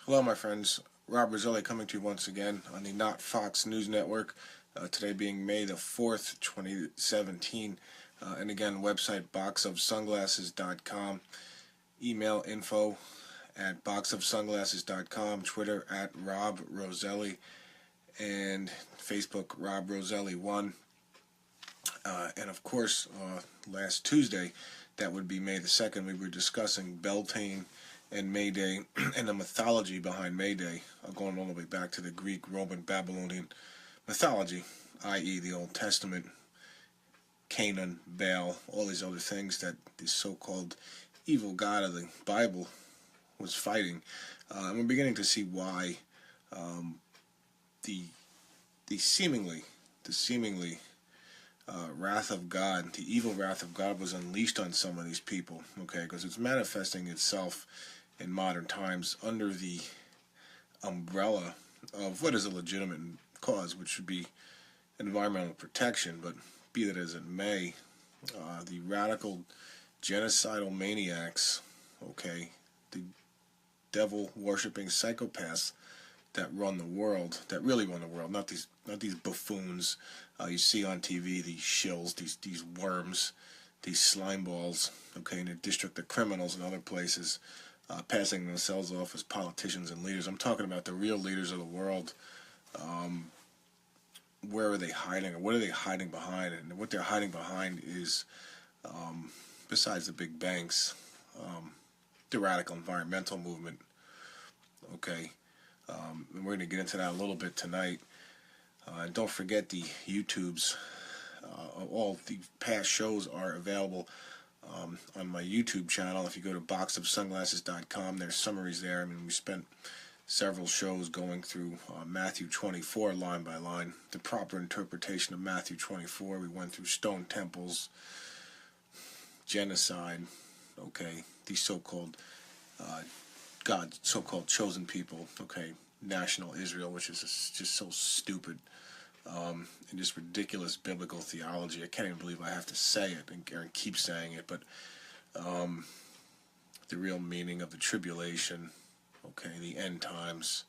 Hello, my friends. Rob Roselli coming to you once again on the Not Fox News Network. Today being May the 4th, 2017. And again, website boxofsunglasses.com. Email info at boxofsunglasses.com. Twitter at Rob Roselli. And Facebook Rob Roselli1. And of course, last Tuesday, that would be May the 2nd, we were discussing Beltane and May Day and the mythology behind May Day, going all the way back to the Greek, Roman, Babylonian mythology, i.e. the Old Testament, Canaan, Baal, all these other things that the so-called evil god of the Bible was fighting. And we're beginning to see why the seemingly wrath of God, the evil wrath of God was unleashed on some of these people, okay, because it's manifesting itself in modern times under the umbrella of what is a legitimate cause, which should be environmental protection. But be that as it may, the radical genocidal maniacs, okay, the devil-worshipping psychopaths that run the world, that really run the world, not these buffoons you see on TV, these shills, these worms, these slime balls, okay, in the district of criminals and other places, passing themselves off as politicians and leaders. I'm talking about the real leaders of the world. Where are they hiding, or what are they hiding behind? And what they're hiding behind is, besides the big banks, the radical environmental movement, okay. And we're going to get into that a little bit tonight. And don't forget the YouTubes. All the past shows are available on my YouTube channel. If you go to boxofsunglasses.com, there's summaries there. I mean, we spent several shows going through Matthew 24 line by line, the proper interpretation of Matthew 24. We went through stone temples, genocide, okay, these so-called God's so-called chosen people, okay, national Israel, which is just so stupid, and just ridiculous biblical theology. I can't even believe I have to say it and keep saying it, but the real meaning of the tribulation, okay, the end times,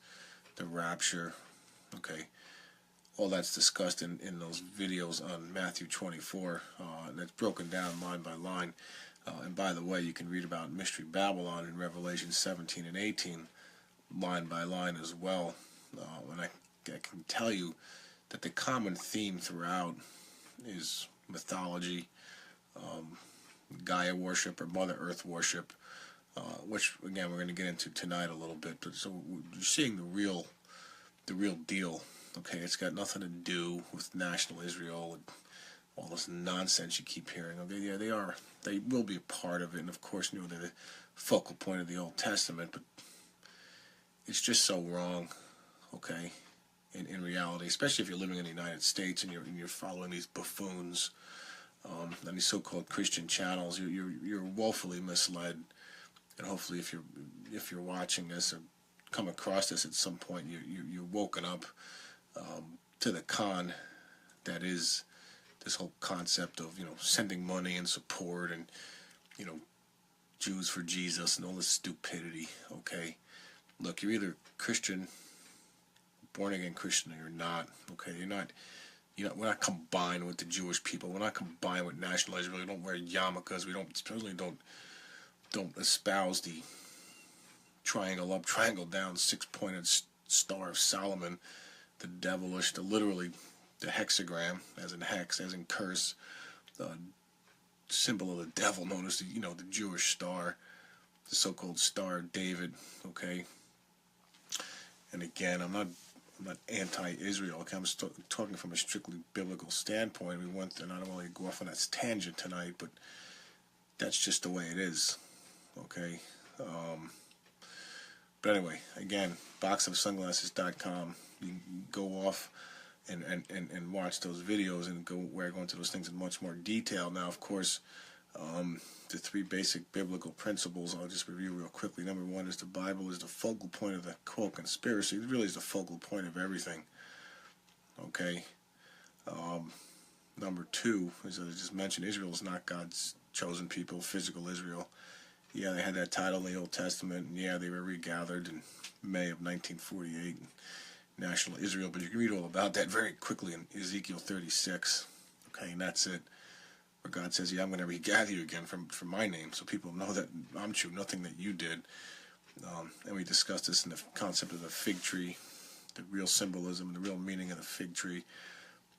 the rapture, okay, all that's discussed in those videos on Matthew 24, and that's broken down line by line. And by the way, you can read about Mystery Babylon in Revelation 17 and 18, line by line as well. And I can tell you that the common theme throughout is mythology, Gaia worship or Mother Earth worship, which again we're going to get into tonight a little bit. But so you're seeing the real deal. Okay, it's got nothing to do with national Israel and all this nonsense you keep hearing. Okay, yeah, they will be a part of it, and of course, they're the focal point of the Old Testament, but it's just so wrong, okay, in reality, especially if you're living in the United States and you're following these buffoons on these so-called Christian channels. You're woefully misled, and hopefully if you're watching this or come across this at some point, you're woken up to the con that is this whole concept of, sending money and support and, Jews for Jesus and all this stupidity, okay? Look, you're either Christian, born-again Christian, or you're not, okay? We're not combined with the Jewish people. We're not combined with national Israel. We don't wear yarmulkes. We certainly don't espouse the triangle up, triangle down, six-pointed star of Solomon, the devilish, literally the hexagram, as in hex, as in curse, the symbol of the devil known as the Jewish star, the so-called Star of David, okay? And again, I'm not anti-Israel, okay? I'm talking from a strictly biblical standpoint. We want to not only go off on that tangent tonight, but that's just the way it is, okay? But anyway, again, boxofsunglasses.com. You can go off and watch those videos and go into those things in much more detail. Now, of course, the three basic biblical principles I'll just review real quickly. Number one is the Bible is the focal point of the quote conspiracy. It really is the focal point of everything. Okay. Number two, as I just mentioned, Israel is not God's chosen people, physical Israel. yeah, they had that title in the Old Testament, and yeah, they were regathered in May of 1948, National Israel. But you can read all about that very quickly in Ezekiel 36. Okay, and that's it. Where God says, yeah, I'm going to regather you again for my name, so people know that I'm true, nothing that you did. And we discussed this in the concept of the fig tree, the real symbolism and the real meaning of the fig tree.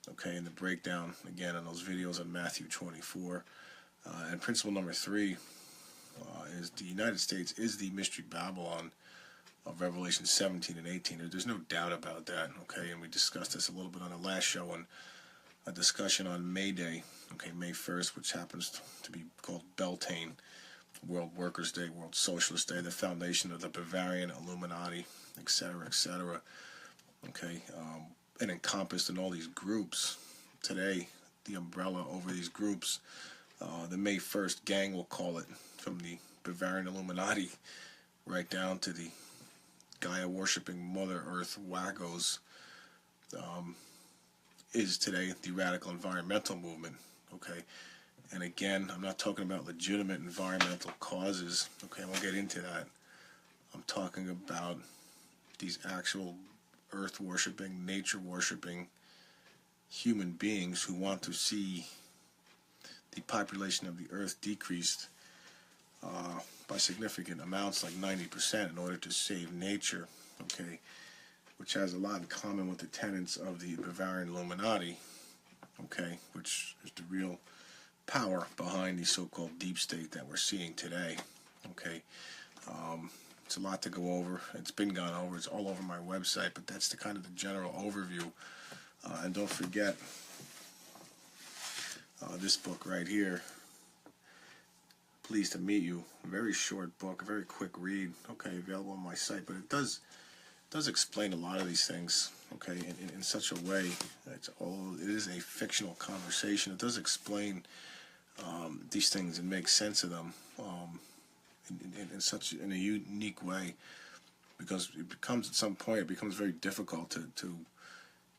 Okay, and the breakdown, again, on those videos on Matthew 24. And principle number 3 is the United States is the mystery Babylon of Revelation 17 and 18. There's no doubt about that, okay? And we discussed this a little bit on the last show, on a discussion on May Day, okay, May 1st, which happens to be called Beltane, World Workers' Day, World Socialist Day, the foundation of the Bavarian Illuminati, etc., etc., okay? And encompassed in all these groups today, the umbrella over these groups, the May 1st gang, we'll call it, from the Bavarian Illuminati right down to the Gaia-worshipping Mother Earth waggos, is today the radical environmental movement, okay? And again, I'm not talking about legitimate environmental causes, okay? We'll get into that. I'm talking about these actual earth-worshipping, nature-worshipping human beings who want to see the population of the earth decreased by significant amounts, like 90%, in order to save nature, okay, which has a lot in common with the tenets of the Bavarian Illuminati, okay, which is the real power behind the so-called deep state that we're seeing today, okay. It's a lot to go over. It's been gone over. It's all over my website, but that's the kind of the general overview. And don't forget this book right here, Pleased to Meet You. A very short book, a very quick read, okay, available on my site, but it does explain a lot of these things, okay, in such a way. It is a fictional conversation. It does explain these things and make sense of them in a unique way, because it becomes, at some point, it becomes very difficult to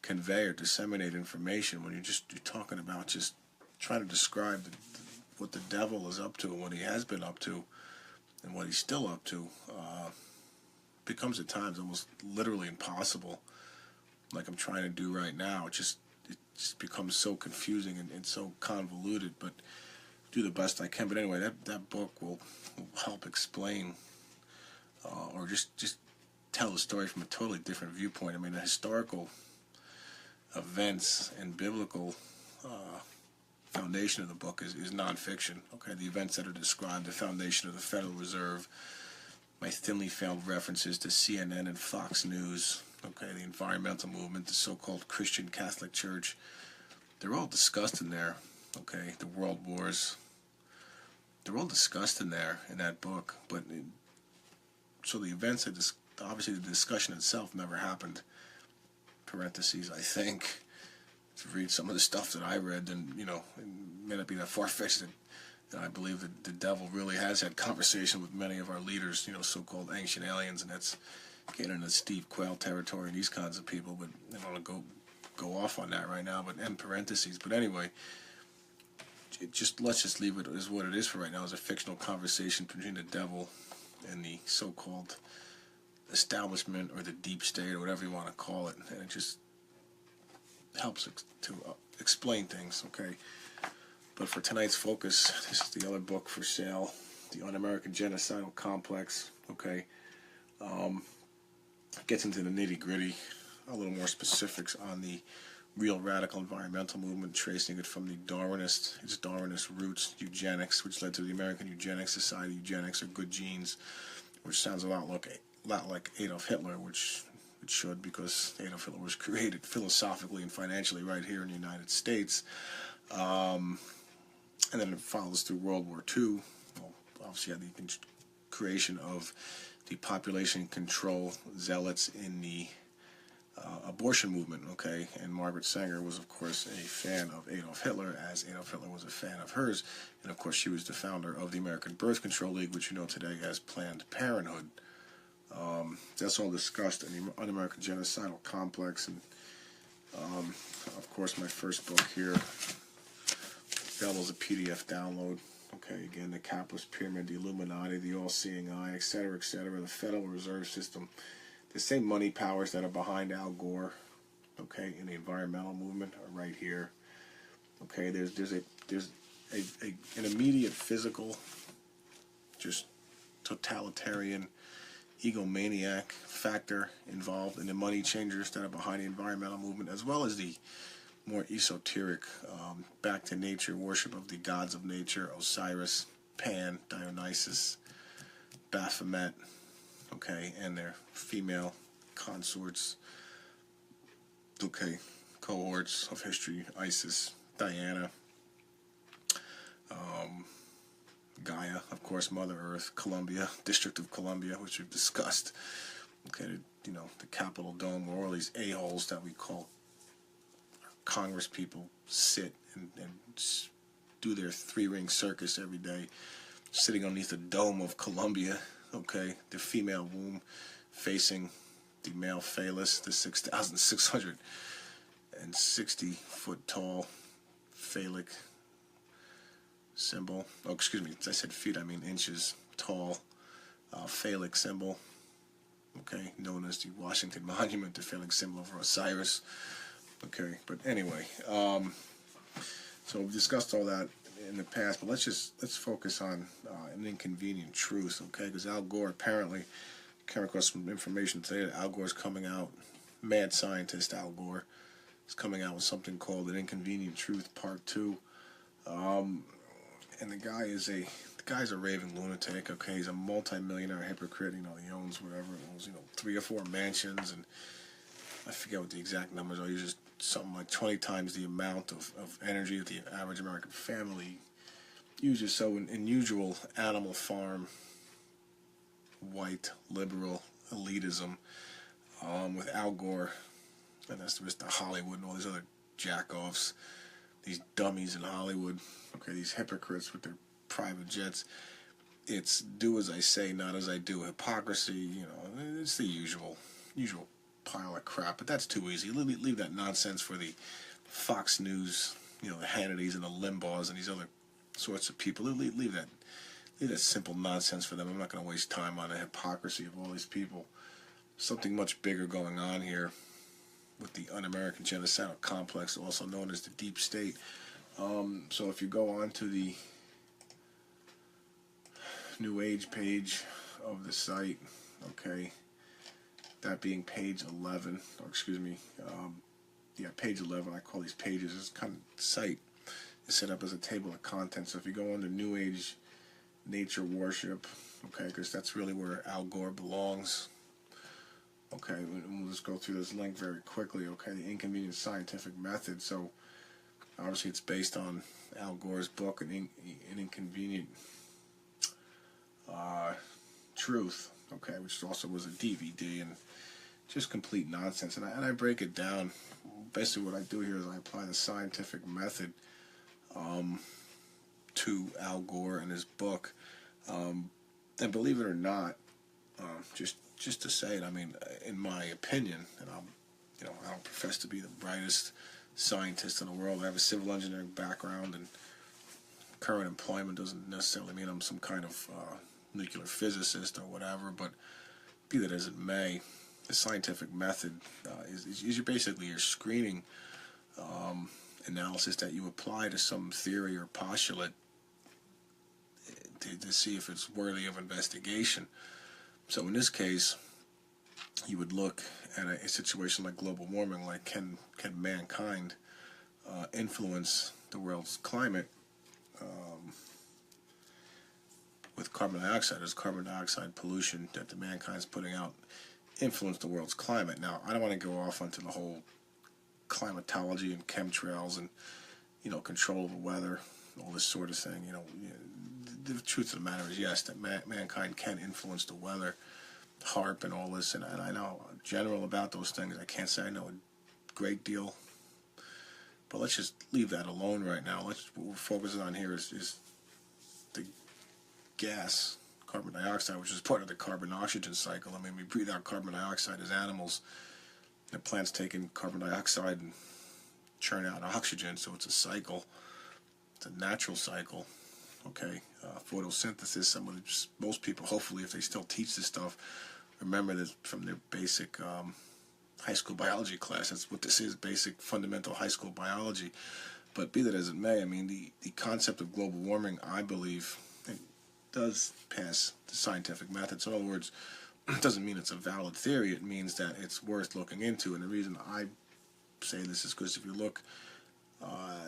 convey or disseminate information when you're talking about just trying to describe what the devil is up to and what he has been up to and what he's still up to. Becomes at times almost literally impossible, like I'm trying to do right now. It just becomes so confusing and so convoluted, but do the best I can. But anyway, that book will help explain or just tell the story from a totally different viewpoint. I mean, the historical events and biblical foundation of the book is nonfiction. Okay, the events that are described, the foundation of the Federal Reserve, my thinly veiled references to CNN and Fox News, okay, the environmental movement, the so-called Christian Catholic Church, they're all discussed in there, okay, the world wars, they're all discussed in there in that book, but so the events, obviously the discussion itself never happened, parentheses, I think. If you read some of the stuff that I read, then, it may not be that far-fetched that I believe that the devil really has had conversation with many of our leaders, so-called ancient aliens, and that's getting into Steve Quayle territory and these kinds of people, but I don't want to go off on that right now, but end parentheses. But anyway, let's just leave it as what it is for right now, as a fictional conversation between the devil and the so-called establishment or the deep state or whatever you want to call it, and it just helps to explain things, okay? But for tonight's focus, this is the other book for sale, The Un-American Genocidal Complex, okay? Gets into the nitty-gritty, a little more specifics on the real radical environmental movement, tracing it from its Darwinist roots, eugenics, which led to the American Eugenics Society. Eugenics are good genes, which sounds a lot like Adolf Hitler, which it should, because Adolf Hitler was created philosophically and financially right here in the United States. And then it follows through World War II. Well, obviously, you had the creation of the population control zealots in the abortion movement, okay? And Margaret Sanger was, of course, a fan of Adolf Hitler, as Adolf Hitler was a fan of hers. And, of course, she was the founder of the American Birth Control League, which you know today as Planned Parenthood. That's all discussed in the Un-American Genocidal Complex. And, of course, my first book here, available as a PDF download, Okay, again, the capitalist pyramid, the Illuminati, the all-seeing eye, etc., etc., the Federal Reserve System, the same money powers that are behind Al Gore, okay, in the environmental movement are right here. Okay, there's an immediate physical, just totalitarian, egomaniac factor involved in the money changers that are behind the environmental movement, as well as the more esoteric, back to nature worship of the gods of nature, Osiris, Pan, Dionysus, Baphomet, okay, and their female consorts, okay, cohorts of history, Isis, Diana, Gaia, of course, Mother Earth, Columbia, District of Columbia, which we've discussed, okay, the Capitol Dome, where all these a-holes that we call Congress people sit and do their three-ring circus every day, sitting underneath the dome of Columbia, okay, the female womb facing the male phallus, the 6,660-foot tall phallic symbol. Oh, excuse me, I said feet, I mean inches tall phallic symbol, okay, known as the Washington Monument, the phallic symbol of Osiris. Okay, but anyway, so we've discussed all that in the past, but let's focus on an inconvenient truth, okay? Because Al Gore apparently came across some information today that Al Gore's coming out, mad scientist Al Gore is coming out with something called an Inconvenient Truth Part 2, and the guy's a raving lunatic, okay? He's a multi-millionaire hypocrite, he owns whatever it was, 3 or 4 mansions, and I forget what the exact numbers are. Usually something like 20 times the amount of energy that the average American family uses. So in usual Animal Farm, white, liberal elitism, with Al Gore, and that's just the Hollywood and all these other jack-offs, these dummies in Hollywood, okay, these hypocrites with their private jets. It's do as I say, not as I do. Hypocrisy, it's the usual pile of crap, but that's too easy. Leave that nonsense for the Fox News, the Hannitys and the Limbaughs and these other sorts of people. Leave that simple nonsense for them. I'm not going to waste time on the hypocrisy of all these people. Something much bigger going on here with the un-American genocidal complex, also known as the Deep State. So if you go on to the New Age page of the site, okay, that being page 11, or excuse me, page 11, I call these pages, this kind of site is set up as a table of contents. So if you go on to New Age nature worship, okay, because that's really where Al Gore belongs, okay, and we'll just go through this link very quickly, okay, the Inconvenient Scientific Method. So obviously it's based on Al Gore's book, An Inconvenient Truth, okay, which also was a DVD, and just complete nonsense. And I break it down. Basically what I do here is I apply the scientific method to Al Gore and his book, and believe it or not, just to say it, I mean, in my opinion, and I don't profess to be the brightest scientist in the world. I have a civil engineering background, and current employment doesn't necessarily mean I'm some kind of nuclear physicist or whatever, but be that as it may, the scientific method is basically your screening analysis that you apply to some theory or postulate to see if it's worthy of investigation. So in this case, you would look at a situation like global warming, like can mankind influence the world's climate with carbon dioxide? Does carbon dioxide pollution that the mankind's putting out influence the world's climate? Now, I don't want to go off onto the whole climatology and chemtrails and control of the weather, all this sort of thing. The truth of the matter is, yes, that mankind can influence the weather, HARP and all this, and I know general about those things. I can't say I know a great deal, but let's just leave that alone right now. What we're focusing on here is the gas, carbon dioxide, which is part of the carbon-oxygen cycle. I mean, we breathe out carbon dioxide as animals. The plants take in carbon dioxide and churn out oxygen, so it's a cycle. It's a natural cycle, Okay, photosynthesis. Most people, hopefully, if they still teach this stuff, remember this from their basic high school biology class. That's what this is, basic fundamental high school biology. But be that as it may, I mean, the concept of global warming, I believe, it does pass the scientific method. So in other words, it doesn't mean it's a valid theory. It means that it's worth looking into. And the reason I say this is because if you look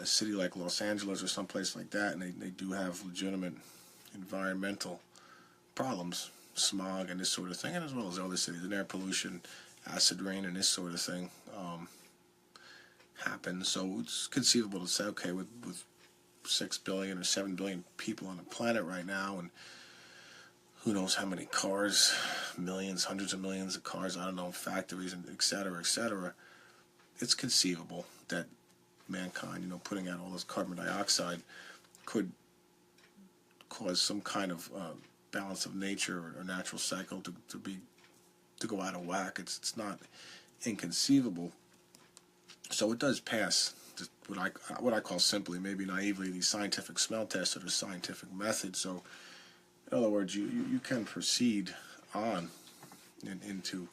a city like Los Angeles or someplace like that, and they do have legitimate environmental problems, smog and this sort of thing, and as well as other cities, and air pollution, acid rain, and this sort of thing happens. So it's conceivable to say, okay, with 6 billion or 7 billion people on the planet right now, and who knows how many cars, millions, hundreds of millions of cars, I don't know, factories, and et cetera, it's conceivable that mankind, putting out all this carbon dioxide could cause some kind of balance of nature or natural cycle to go out of whack. It's not inconceivable. So it does pass what I call simply, maybe naively, the scientific smell test or the scientific method. So in other words, you can proceed on into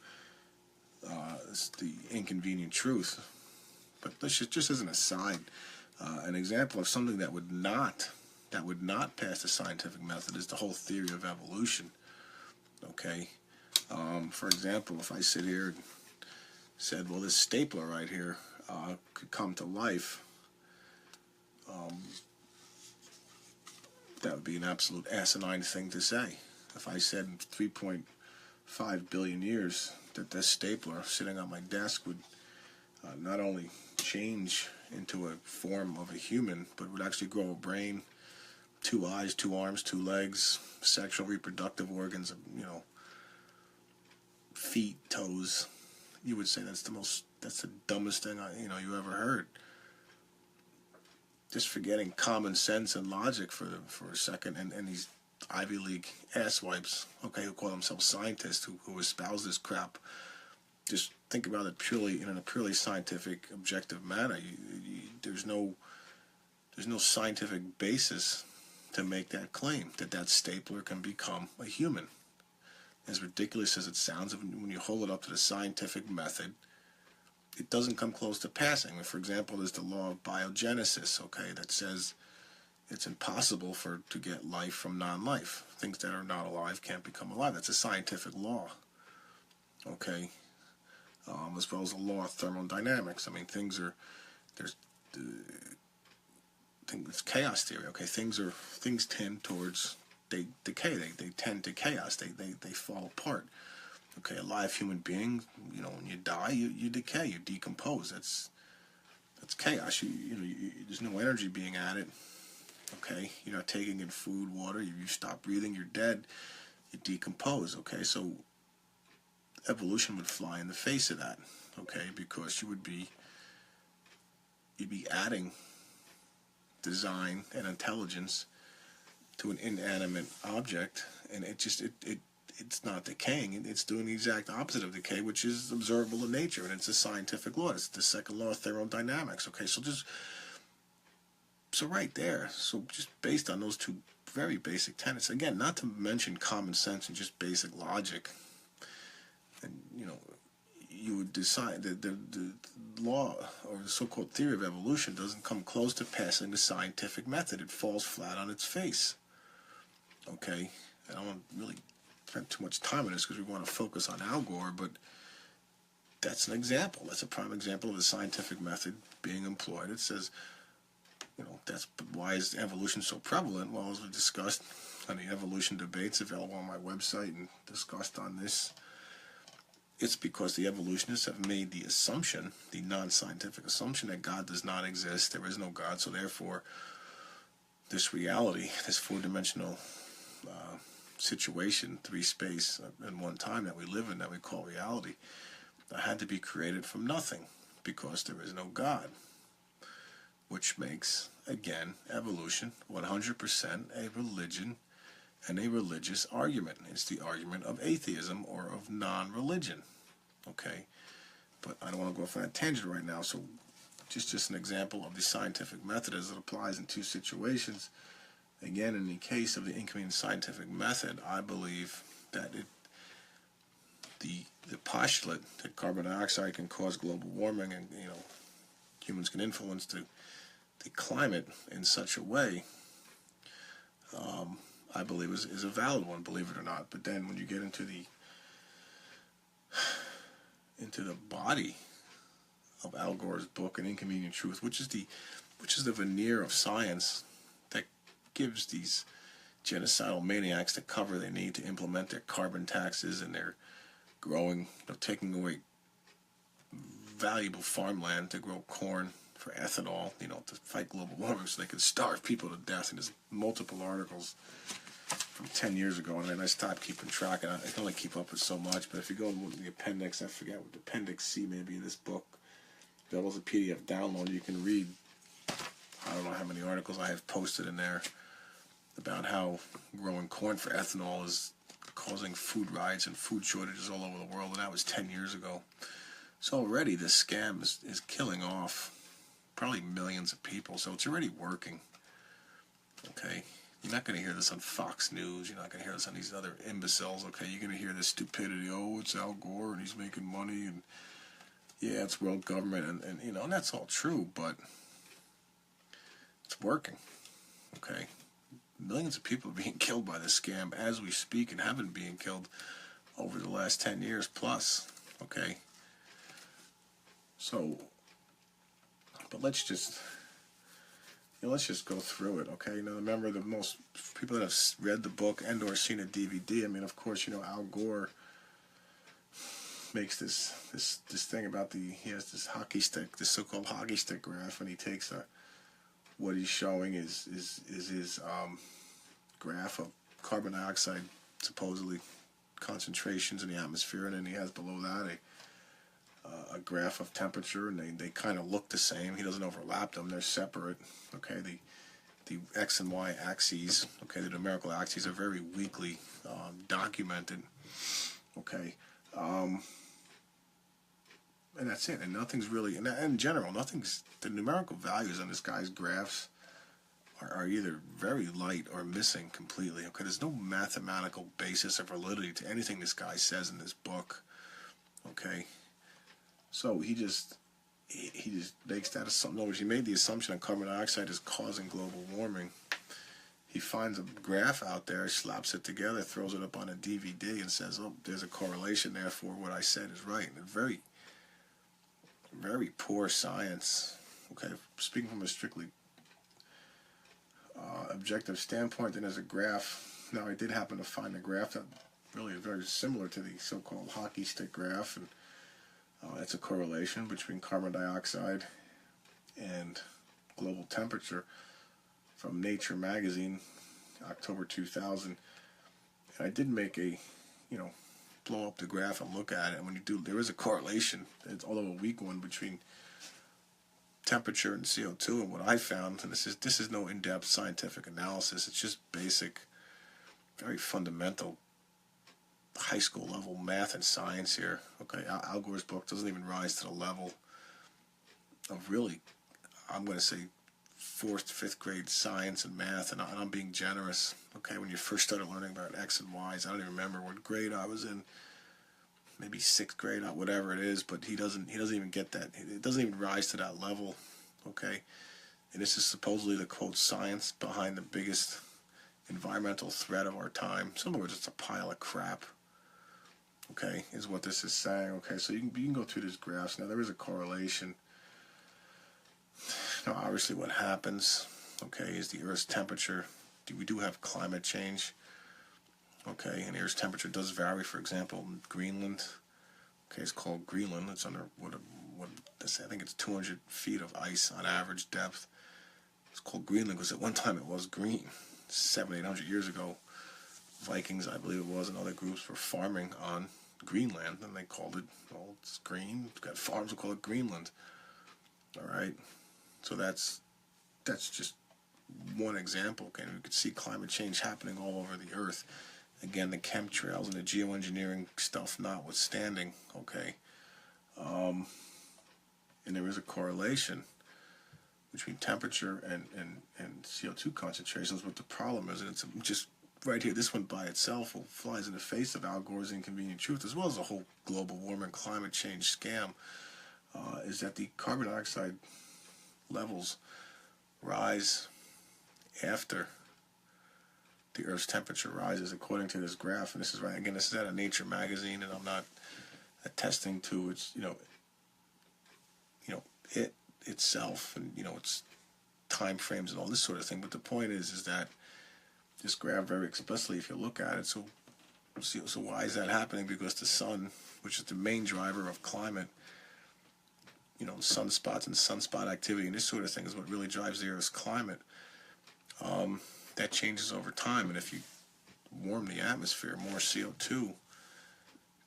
the inconvenient truth. But let's just as an aside, an example of something that would not pass the scientific method is the whole theory of evolution. Okay, for example, if I sit here and said, well, this stapler right here could come to life, that would be an absolute asinine thing to say. If I said in 3.5 billion years that this stapler sitting on my desk would not only change into a form of a human, but would actually grow a brain, 2 eyes, 2 arms, 2 legs, sexual reproductive organs, feet, toes, you would say that's the dumbest thing you ever heard. Just forgetting common sense and logic for a second, and these Ivy League asswipes, okay, who call themselves scientists, who espouse this crap, just think about it purely in a purely scientific, objective manner. There's no scientific basis to make that claim that stapler can become a human. As ridiculous as it sounds, when you hold it up to the scientific method, it doesn't come close to passing. For example, there's the law of biogenesis, okay, that says it's impossible to get life from non-life. Things that are not alive can't become alive. That's a scientific law, okay, as well as the law of thermodynamics. I mean, it's chaos theory, okay. Things tend towards, they decay. They tend to chaos. They fall apart. Okay, a live human being, when you die, you decay, you decompose. That's chaos. There's no energy being added. Okay, you're not taking in food, water. You stop breathing. You're dead. You decompose. Okay, so evolution would fly in the face of that. Okay, because you'd be adding design and intelligence to an inanimate object, and it's not decaying. It's doing the exact opposite of decay, which is observable in nature, and it's a scientific law. It's the second law of thermodynamics. Okay, so right there. So just based on those two very basic tenets, again, not to mention common sense and just basic logic, and you would decide that the law or the so-called theory of evolution doesn't come close to passing the scientific method. It falls flat on its face. Okay, I don't want to really spend too much time on this because we want to focus on Algor, but that's an example. That's a prime example of the scientific method being employed. It says, that's why is evolution so prevalent? Well, as we discussed on the evolution debates available on my website and discussed on this, it's because the evolutionists have made the assumption, the non-scientific assumption, that God does not exist. There is no God, so therefore this reality, this four-dimensional situation, 3 space and 1 time that we live in, that we call reality, had to be created from nothing because there is no God, which makes, again, evolution 100% a religion and a religious argument. It's the argument of atheism or of non-religion, okay? But I don't want to go off on that tangent right now, so just an example of the scientific method as it applies in 2 situations. again, in the case of the inconvenient scientific method, I believe that the postulate that carbon dioxide can cause global warming, and humans can influence the climate in such a way, I believe is a valid one, believe it or not. But then when you get into the body of Algor's book, An Inconvenient Truth, which is the veneer of science that gives these genocidal maniacs the cover they need to implement their carbon taxes and their growing, taking away valuable farmland to grow corn for ethanol, to fight global warming so they could starve people to death. And there's multiple articles from 10 years ago, and I stopped keeping track, and I can only keep up with so much. But if you go to the appendix, I forget what the appendix C maybe of this book, available as a PDF download, you can read, I don't know how many articles I have posted in there about how growing corn for ethanol is causing food riots and food shortages all over the world, and that was 10 years ago. So already this scam is killing off probably millions of people, so it's already working. Okay? You're not going to hear this on Fox News. You're not going to hear this on these other imbeciles. Okay? You're going to hear this stupidity. Oh, it's Al Gore and he's making money, and yeah, it's world government, and that's all true, but it's working. Okay? Millions of people are being killed by this scam as we speak, and have been being killed over the last 10 years plus. Okay? So, but let's just go through it, okay? Remember, the most people that have read the book and or seen a DVD, of course, Al Gore makes this thing about he has this hockey stick, this so-called hockey stick graph, and he takes what he's showing is his graph of carbon dioxide supposedly concentrations in the atmosphere, and then he has below that a graph of temperature, and they kind of look the same. He doesn't overlap them; they're separate. Okay, the X and Y axes, okay, the numerical axes are very weakly documented. Okay, and that's it. And nothing's really, in general, the numerical values on this guy's graphs are either very light or missing completely. Okay, there's no mathematical basis or validity to anything this guy says in this book. Okay, so he just makes that assumption. In other words, he made the assumption that carbon dioxide is causing global warming. He finds a graph out there, slaps it together, throws it up on a DVD, and says, "Oh, there's a correlation. Therefore, what I said is right." And very, very poor science. Okay, speaking from a strictly objective standpoint, then there's a graph. Now, I did happen to find a graph that really is very similar to the so-called hockey stick graph, and it's a correlation between carbon dioxide and global temperature from Nature magazine, October 2000. And I did make blow up the graph and look at it, and when you do, there is a correlation, although a weak one, between temperature and CO2. And what I found, and this is no in-depth scientific analysis, it's just basic, very fundamental high school level math and science here. Okay, Al Gore's book doesn't even rise to the level of really, I'm going to say, 4th, 5th grade science and math, and I'm being generous. Okay, when you first started learning about X and Y's, I don't even remember what grade I was in, maybe 6th grade, whatever it is, but he doesn't even get that. It doesn't even rise to that level. Okay, and this is supposedly the quote science behind the biggest environmental threat of our time. So in other words, it's a pile of crap. Okay, is what this is saying. Okay, so you can go through these graphs. Now, there is a correlation. Now, obviously, what happens, okay, is the Earth's temperature. We do have climate change. Okay, and the Earth's temperature does vary. For example, Greenland. Okay, it's called Greenland. It's under I think it's 200 feet of ice on average depth. It's called Greenland because at one time it was green. 700-800 years ago, Vikings, I believe it was, and other groups were farming on Greenland, and they called it, well, it's green. It's got farms that call it Greenland. All right, so that's just one example. Okay, we could see climate change happening all over the Earth. Again, the chemtrails and the geoengineering stuff notwithstanding. Okay, and there is a correlation between temperature and CO2 concentrations. But the problem is, and it's just right here, this one by itself flies in the face of Algor's Inconvenient Truth, as well as the whole global warming climate change scam, is that the carbon dioxide levels rise after the Earth's temperature rises, according to this graph. And this is right, again, this is out of Nature magazine, and I'm not attesting to its, it itself, and its time frames and all this sort of thing. But the point is that this graph very explicitly, if you look at it, so why is that happening? Because the sun, which is the main driver of climate, sunspots and sunspot activity and this sort of thing is what really drives the Earth's climate. That changes over time, and if you warm the atmosphere, more CO2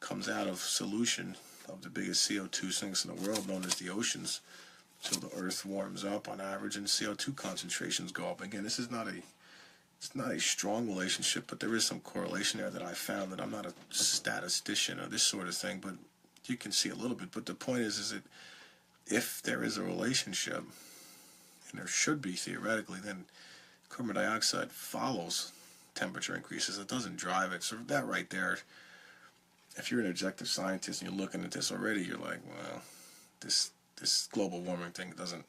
comes out of solution of the biggest CO2 sinks in the world, known as the oceans. So the Earth warms up on average, and CO2 concentrations go up. Again, this is not a strong relationship, but there is some correlation there that I found. That I'm not a statistician or this sort of thing, but you can see a little bit. But the point is that if there is a relationship, and there should be theoretically, then carbon dioxide follows temperature increases. It doesn't drive it. So that right there, if you're an objective scientist and you're looking at this already, you're like, well, this global warming thing doesn't.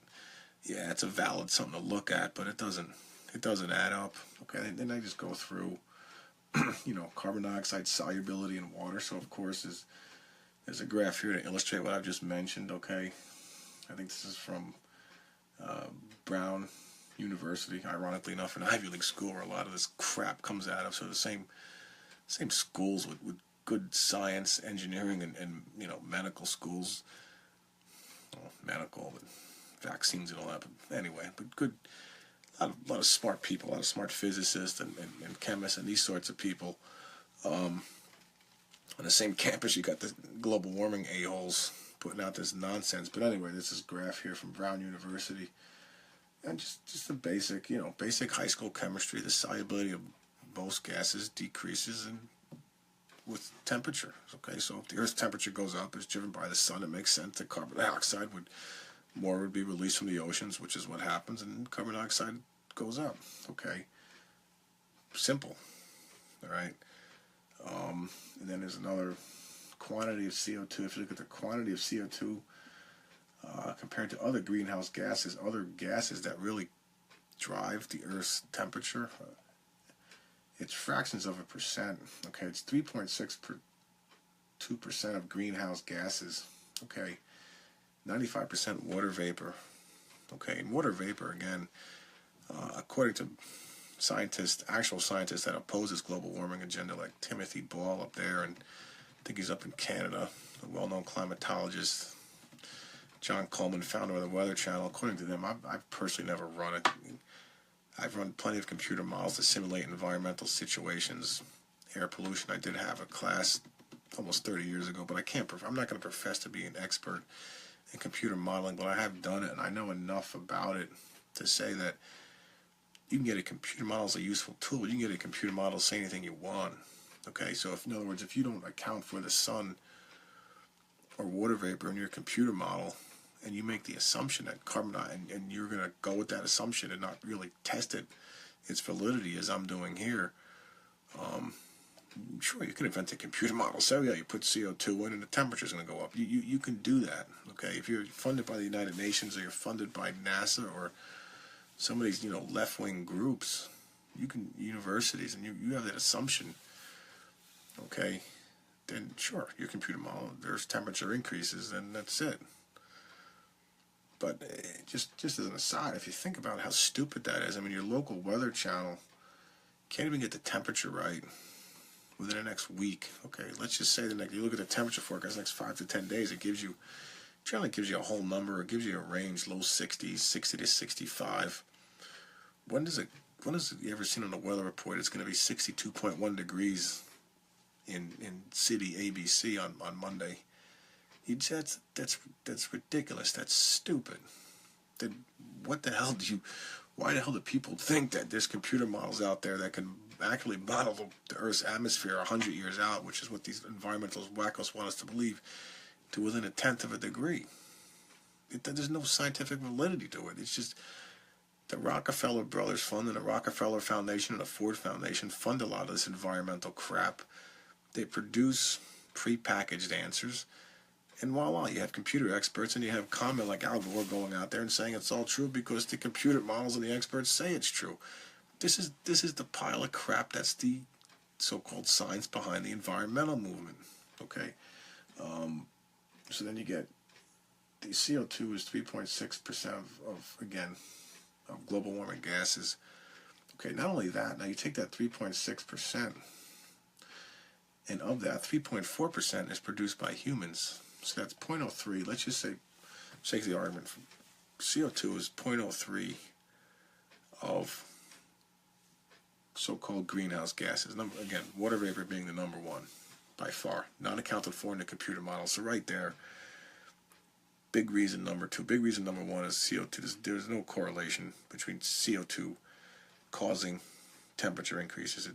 Yeah, it's a valid something to look at, but it doesn't add up. Okay, and then I just go through, carbon dioxide solubility in water. So of course there's a graph here to illustrate what I've just mentioned. Okay, I think this is from Brown University, ironically enough, an Ivy League school where a lot of this crap comes out of. So the same schools with good science, engineering, and medical schools, medical, and vaccines and all that. But anyway, but good, a lot of smart people, a lot of smart physicists and chemists and these sorts of people. On the same campus, you got the global warming a-holes putting out this nonsense. But anyway, this is a graph here from Brown University. And just the basic, basic high school chemistry. The solubility of most gases decreases with temperature. Okay, so if the Earth's temperature goes up, it's driven by the sun. It makes sense that carbon dioxide would be released from the oceans, which is what happens, and carbon dioxide goes up. Okay, simple. All right, and then there's another quantity of CO2. If you look at the quantity of CO2 compared to other greenhouse gases, other gases that really drive the Earth's temperature, it's fractions of a percent. Okay, it's 3.62% of greenhouse gases. Okay, 95% water vapor. Okay, and water vapor, again, according to actual scientists that oppose this global warming agenda, like Timothy Ball up there, and I think he's up in Canada, a well-known climatologist, John Coleman, founder of the Weather Channel. According to them, I've personally never run it. I've run plenty of computer models to simulate environmental situations, air pollution. I did have a class almost 30 years ago, but I'm not going to profess to be an expert in computer modeling, but I have done it, and I know enough about it to say that you can get a computer model as a useful tool. You can get a computer model to say anything you want. Okay, so in other words, if you don't account for the sun or water vapor in your computer model, and you make the assumption that carbon dioxide, and you're going to go with that assumption and not really test its validity, as I'm doing here, sure, you can invent a computer model. So yeah, you put CO2 in and the temperature's going to go up. You can do that. Okay, if you're funded by the United Nations or you're funded by NASA or some of these left-wing groups, universities, and you have that assumption. Okay, then sure, your computer model, there's temperature increases, and that's it. But just as an aside, if you think about how stupid that is, I mean, your local weather channel can't even get the temperature right within the next week. Okay, let's just say you look at the temperature forecast the next 5 to 10 days, it generally gives you a whole number. It gives you a range, low 60s, 60 to 65. When does you ever seen on the weather report it's going to be 62.1 degrees in city ABC on Monday? That's ridiculous. That's stupid. Why the hell do people think that there's computer models out there that can actually model the Earth's atmosphere 100 years out, which is what these environmental wackos want us to believe, to within 1/10 of a degree? there's no scientific validity to it. It's just the Rockefeller Brothers Fund and the Rockefeller Foundation and the Ford Foundation fund a lot of this environmental crap. They produce pre-packaged answers, and voila, you have computer experts, and you have comment like Algor going out there and saying it's all true because the computer models and the experts say it's true. This is the pile of crap that's the so-called science behind the environmental movement. Okay, so then you get the CO2 is 3.6% of again of global warming gases. Okay, not only that, now you take that 3.6%, and of that, 3.4% is produced by humans. So that's 0.03. Let's just say, take the argument, CO2 is 0.03 of so-called greenhouse gases. Again, water vapor being the number one by far, not accounted for in the computer model. So right there, big reason number two. Big reason number one is CO2. There's no correlation between CO2 causing temperature increases.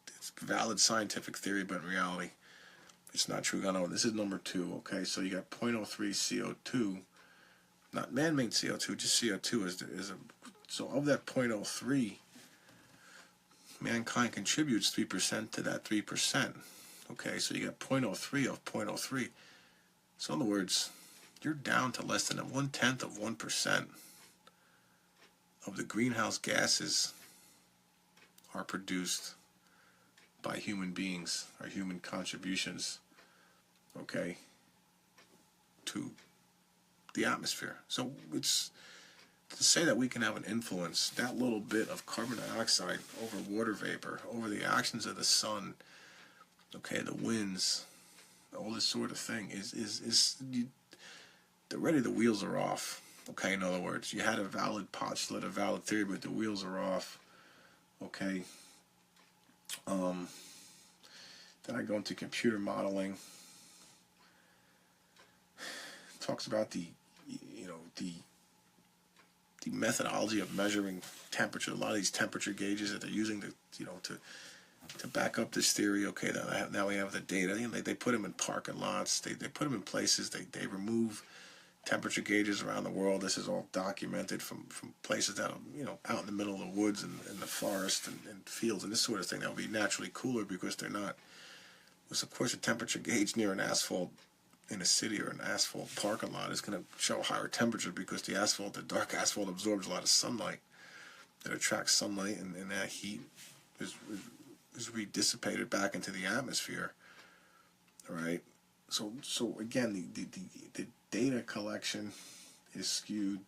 It's valid scientific theory, but in reality, it's not true. No, this is number two. Okay, so you got 0.03 CO2, not man-made CO2, just CO2 is a. So of that 0.03, mankind contributes 3% to that 3%. Okay, so you got 0.03 of 0.03. So in other words, you're down to less than 1/10 of 1% of the greenhouse gases are produced by human beings, or human contributions, okay, to the atmosphere. So it's to say that we can have an influence, that little bit of carbon dioxide over water vapor, over the actions of the sun, okay, the winds, all this sort of thing already the wheels are off. Okay, in other words, you had a valid postulate, a valid theory, but the wheels are off. Okay. Then I go into computer modeling. It talks about the methodology of measuring temperature. A lot of these temperature gauges that they're using to back up this theory. Okay, now we have the data. They put them in parking lots. They put them in places. They remove temperature gauges around the world. This is all documented from places that are out in the middle of the woods and the forest and fields and this sort of thing. That will be naturally cooler because they're not. Because of course a temperature gauge near an asphalt in a city or an asphalt parking lot is going to show a higher temperature because the dark asphalt absorbs a lot of sunlight. It attracts sunlight, and that heat is redissipated back into the atmosphere. All right. So again, the data collection is skewed,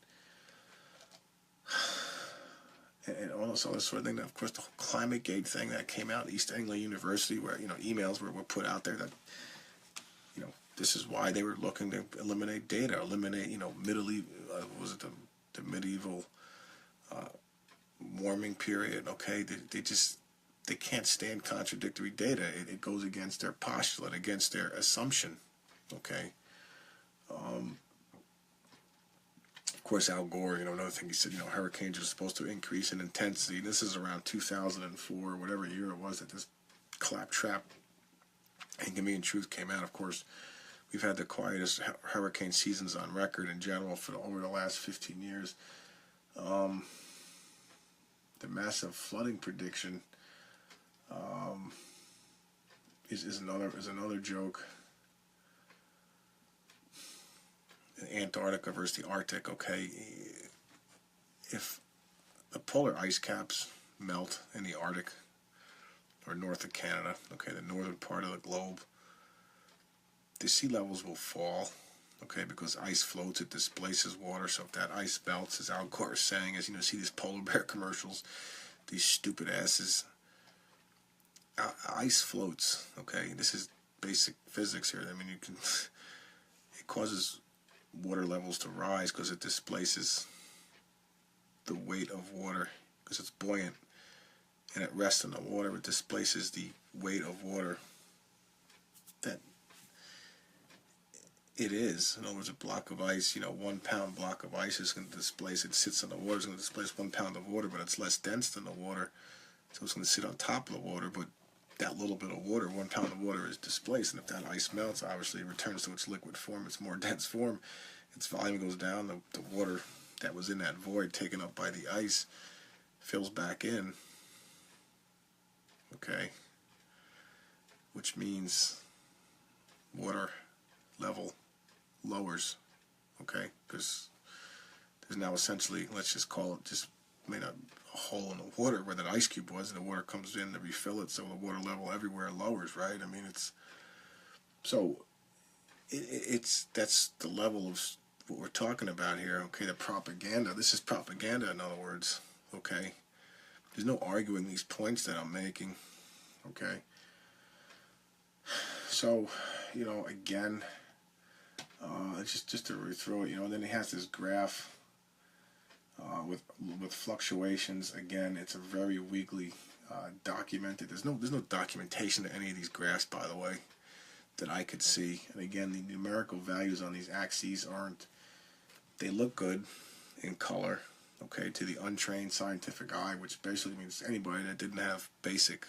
and also this sort of thing. Of course, the whole ClimateGate thing that came out at East Anglia University, where emails were put out there that this is why they were looking to eliminate data, eliminate was it the medieval warming period? Okay, they can't stand contradictory data. It goes against their postulate, against their assumption. Okay. Of course, Al Gore, another thing he said, hurricanes are supposed to increase in intensity. This is around 2004, whatever year it was that this claptrap Inconvenient Truth came out. Of course, we've had the quietest hurricane seasons on record in general over the last 15 years. The massive flooding prediction is another joke. Antarctica versus the Arctic. Okay, if the polar ice caps melt in the Arctic or north of Canada, okay, the northern part of the globe, the sea levels will fall. Okay, because ice floats, it displaces water. So if that ice melts, as Algor is saying, as see these polar bear commercials, these stupid asses. Ice floats. Okay, this is basic physics here. I mean, it causes water levels to rise because it displaces the weight of water because it's buoyant and it rests in the water. It displaces the weight of water that it is. In other words, a block of ice, 1 pound block of ice is going to displace, it sits in the water, it's going to displace 1 pound of water, but it's less dense than the water, so it's going to sit on top of the water, but that little bit of water, 1 pound of water, is displaced, and if that ice melts, obviously it returns to its liquid form, its more dense form, its volume goes down, the water that was in that void taken up by the ice fills back in, okay, which means water level lowers, okay, because there's now essentially, let's just call it, just made a hole in the water where that ice cube was, and the water comes in to refill it, so the water level everywhere lowers, right? I mean, it's, so it's that's the level of what we're talking about here, okay, the propaganda. This is propaganda, in other words, okay? There's no arguing these points that I'm making, okay? So, you know, again, just to read through it, you know, and then he has this graph with fluctuations. Again, it's a very weakly documented. There's no documentation to any of these graphs, by the way, that I could see. And again, the numerical values on these axes aren't, they look good in color, okay, to the untrained scientific eye, which basically means anybody that didn't have basic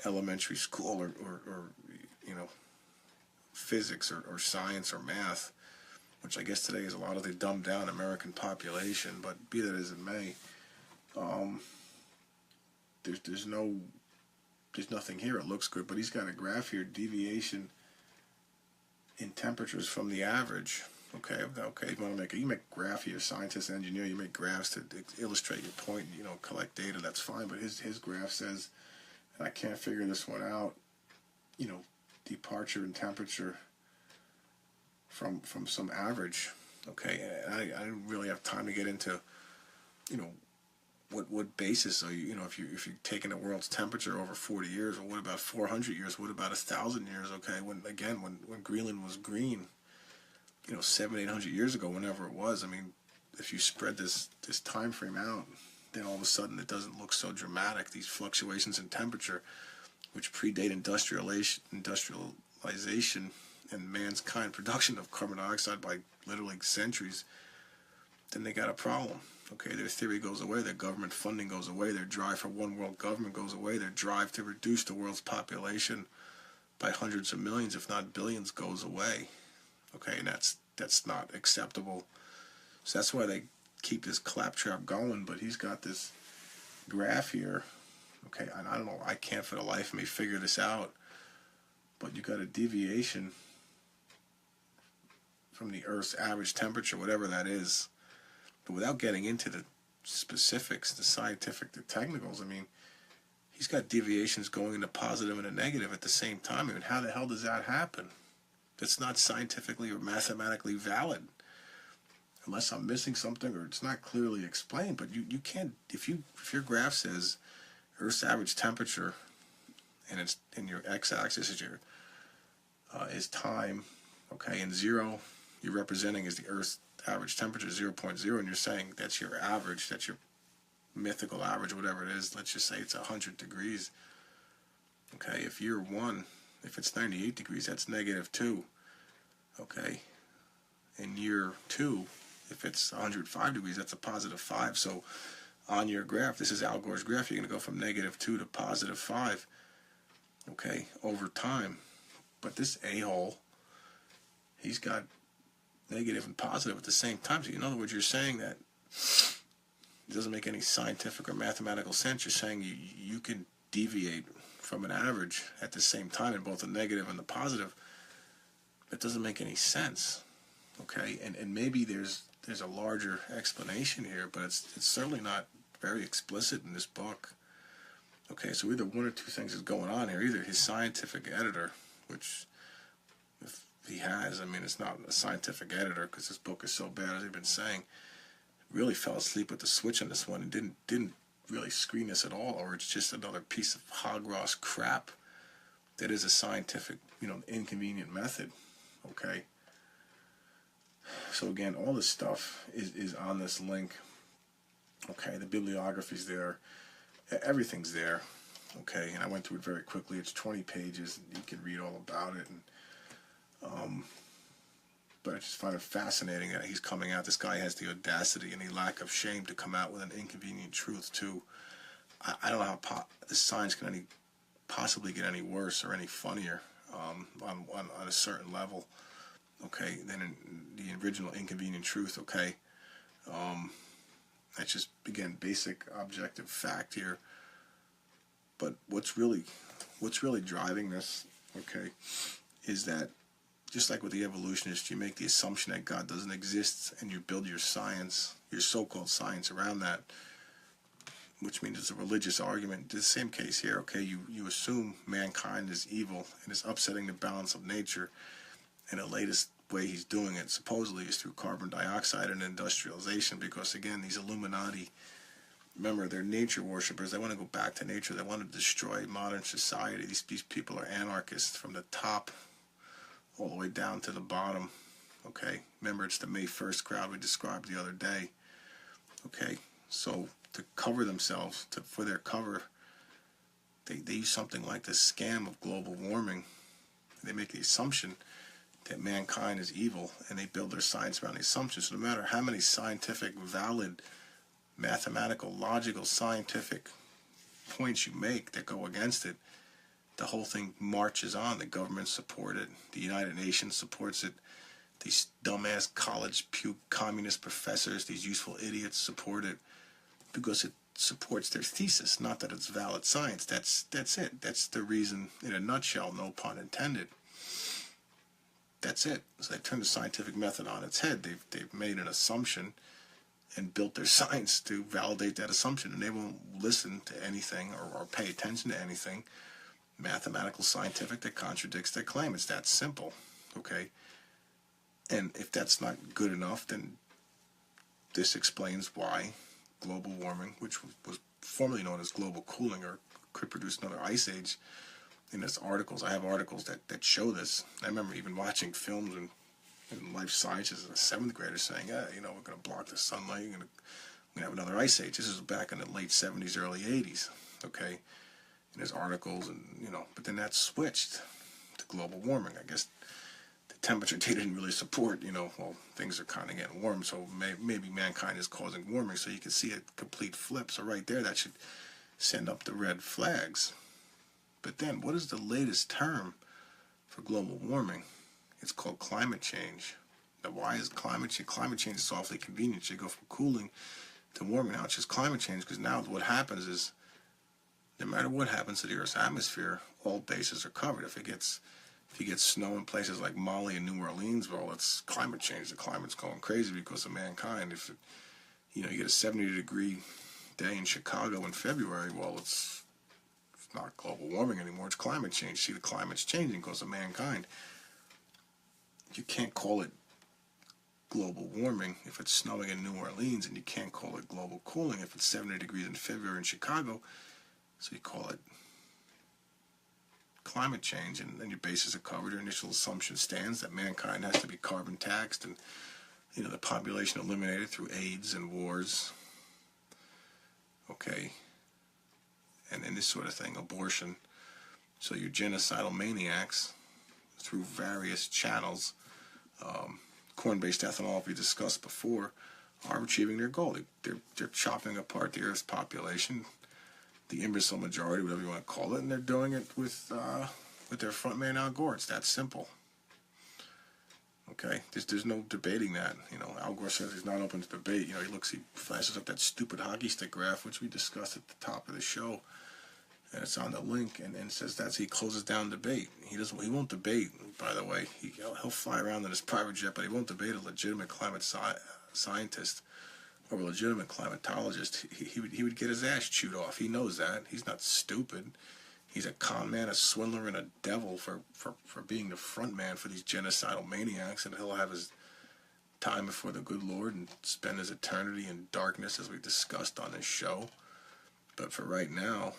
elementary school or you know, physics or science or math, which I guess today is a lot of the dumbed down American population, but be that as it may, there's nothing here. It looks good, but he's got a graph here, deviation in temperatures from the average. Okay, you make a graph, you're a scientist, engineer, you make graphs to illustrate your point, you know, collect data, that's fine, but his graph says, and I can't figure this one out, you know, departure in temperature from some average, okay, and I didn't really have time to get into, you know, what basis are you know, if you're taking the world's temperature over 40 years, or what about 400 years, what about 1,000 years, okay, when Greenland was green, you know, 700-800 years ago, whenever it was, I mean, if you spread this time frame out, then all of a sudden it doesn't look so dramatic. These fluctuations in temperature, which predate industrialization and mankind production of carbon dioxide by literally centuries, then they got a problem. Okay, their theory goes away, their government funding goes away, their drive for one world government goes away, their drive to reduce the world's population by hundreds of millions, if not billions, goes away. Okay, and that's not acceptable. So that's why they keep this claptrap going. But he's got this graph here. Okay, and I don't know, I can't for the life of me figure this out. But you got a deviation from the Earth's average temperature, whatever that is. But without getting into the specifics, the scientific, the technicals, I mean, he's got deviations going in the positive and a negative at the same time. I mean, how the hell does that happen? That's not scientifically or mathematically valid, unless I'm missing something or it's not clearly explained. But you can't, if your graph says Earth's average temperature, and it's in your x-axis is your is time, okay, and 0 you're representing is the Earth's average temperature, 0.0, and you're saying that's your average, that's your mythical average, whatever it is. Let's just say it's 100 degrees. Okay, if year 1, if it's 98 degrees, that's -2. Okay, in year 2, if it's 105 degrees, that's a +5. So on your graph, this is Algor's graph, you're going to go from -2 to +5, okay, over time. But this a-hole, he's got negative and positive at the same time. So in other words, you're saying that it doesn't make any scientific or mathematical sense. You're saying you can deviate from an average at the same time in both the negative and the positive. That doesn't make any sense. Okay, and maybe there's a larger explanation here, but it's certainly not very explicit in this book. Okay, so either one or two things is going on here. Either his scientific editor, which if he has, I mean, it's not a scientific editor because this book is so bad, as I've been saying, really fell asleep with the switch on this one and didn't really screen this at all, or it's just another piece of hog-ross crap that is a scientific, you know, inconvenient method. Okay, so again, all this stuff is on this link. Okay, the bibliography's there, everything's there. Okay, and I went through it very quickly. It's 20 pages, and you can read all about it. And but I just find it fascinating that he's coming out. This guy has the audacity and the lack of shame to come out with an inconvenient truth too. I don't know how this science can possibly get any worse or any funnier on a certain level. okay, than in the original Inconvenient Truth, okay? That's just, again, basic objective fact here. But what's really driving this, okay, is that just like with the evolutionists, you make the assumption that God doesn't exist, and you build your science, your so-called science, around that, which means it's a religious argument. It's the same case here, okay? You assume mankind is evil and is upsetting the balance of nature, and the latest way he's doing it, supposedly, is through carbon dioxide and industrialization, because, again, these Illuminati, remember, they're nature worshippers. They want to go back to nature. They want to destroy modern society. These people are anarchists from the top all the way down to the bottom, okay? Remember, it's the May 1st crowd we described the other day, okay? So to cover themselves, for their cover, they use something like the scam of global warming. They make the assumption that mankind is evil, and they build their science around the assumption. So no matter how many scientific, valid, mathematical, logical, scientific points you make that go against it, the whole thing marches on. The government supports it. The United Nations supports it. These dumbass college puke communist professors, these useful idiots, support it because it supports their thesis, not that it's valid science. That's it. That's the reason, in a nutshell, no pun intended. That's it. So they turn the scientific method on its head. They've made an assumption and built their science to validate that assumption, and they won't listen to anything or pay attention to anything mathematical, scientific, that contradicts their claim. It's that simple, okay? And if that's not good enough, then this explains why global warming, which was formerly known as global cooling, or could produce another ice age. In this articles, I have articles that show this. I remember even watching films in life sciences as a 7th grader saying, we're going to block the sunlight, we're going to have another ice age. This is back in the late 70s, early 80s, okay? And there's articles, and but then that switched to global warming. I guess the temperature data didn't really support, things are kind of getting warm, so maybe mankind is causing warming. So you can see a complete flip. So right there, that should send up the red flags. But then, what is the latest term for global warming? It's called climate change. Now, why is climate change? Climate change is awfully convenient. You go from cooling to warming. Now it's just climate change, because now what happens is, no matter what happens to the Earth's atmosphere, all bases are covered. If you get snow in places like Mali and New Orleans, well, it's climate change. The climate's going crazy because of mankind. If you get a 70-degree day in Chicago in February, well, it's not global warming anymore. It's climate change. See, the climate's changing because of mankind. You can't call it global warming if it's snowing in New Orleans, and you can't call it global cooling if it's 70 degrees in February in Chicago. So you call it climate change, and then your bases are covered. Your initial assumption stands that mankind has to be carbon taxed, and the population eliminated through AIDS and wars, okay, and this sort of thing, abortion. So your genocidal maniacs, through various channels, corn-based ethanol, we discussed before, are achieving their goal. They're chopping apart the Earth's population, the imbecile majority, whatever you want to call it, and they're doing it with their front man Algor. It's that simple. Okay, there's no debating that. Algor says he's not open to debate. He flashes up that stupid hockey stick graph, which we discussed at the top of the show, and it's on the link, and says he closes down debate. He won't debate. By the way, he'll fly around in his private jet, but he won't debate a legitimate climate scientist or a legitimate climatologist. He would get his ass chewed off. He knows that. He's not stupid. He's a con man, a swindler, and a devil for being the front man for these genocidal maniacs, and he'll have his time before the good Lord and spend his eternity in darkness, as we discussed on this show. But for right now,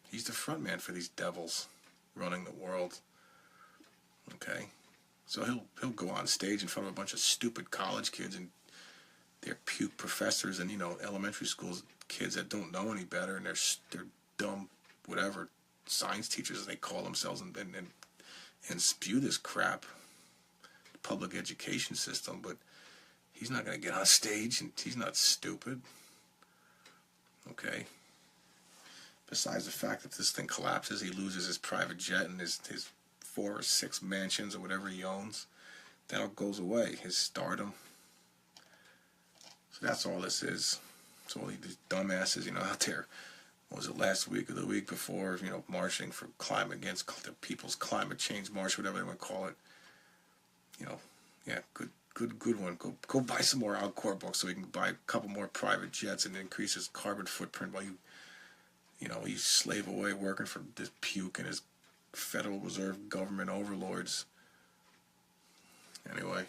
he's the front man for these devils running the world. Okay? So he'll go on stage in front of a bunch of stupid college kids and their puke professors and, elementary school kids that don't know any better, and they're dumb, whatever, science teachers, as they call themselves, and spew this crap, public education system. But he's not going to get on stage, and he's not stupid. Okay? Besides the fact that this thing collapses, he loses his private jet and his 4 or 6 mansions or whatever he owns. that all goes away. His stardom. So that's all this is. So all these dumbasses, out there. What was it, last week or the week before? Marching for climate, against the People's Climate Change March, whatever they want to call it. Yeah, good one. Go buy some more Algor books so we can buy a couple more private jets and increase his carbon footprint while you slave away working for this puke and his Federal Reserve government overlords. Anyway,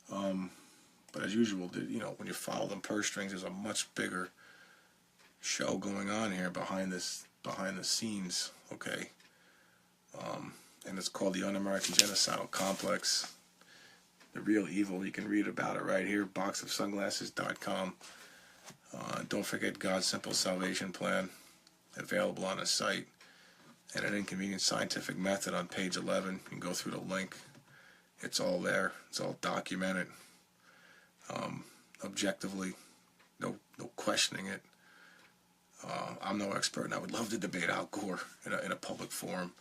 but as usual, when you follow them purse strings, there's a much bigger show going on here behind the scenes. Okay, and it's called the Un-American Genocidal Complex. The real evil. You can read about it right here, boxofsunglasses.com. Don't forget God's Simple Salvation Plan, available on the site, and an Inconvenient Scientific Method on page 11. You can go through the link. It's all there. It's all documented, objectively. No questioning it. I'm no expert, and I would love to debate Algor in a public forum,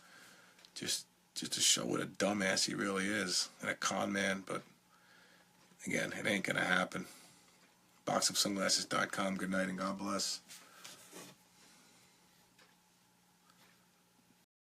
just to show what a dumbass he really is, and a con man. But again, it ain't gonna happen. boxofsunglasses.com. Good night and God bless.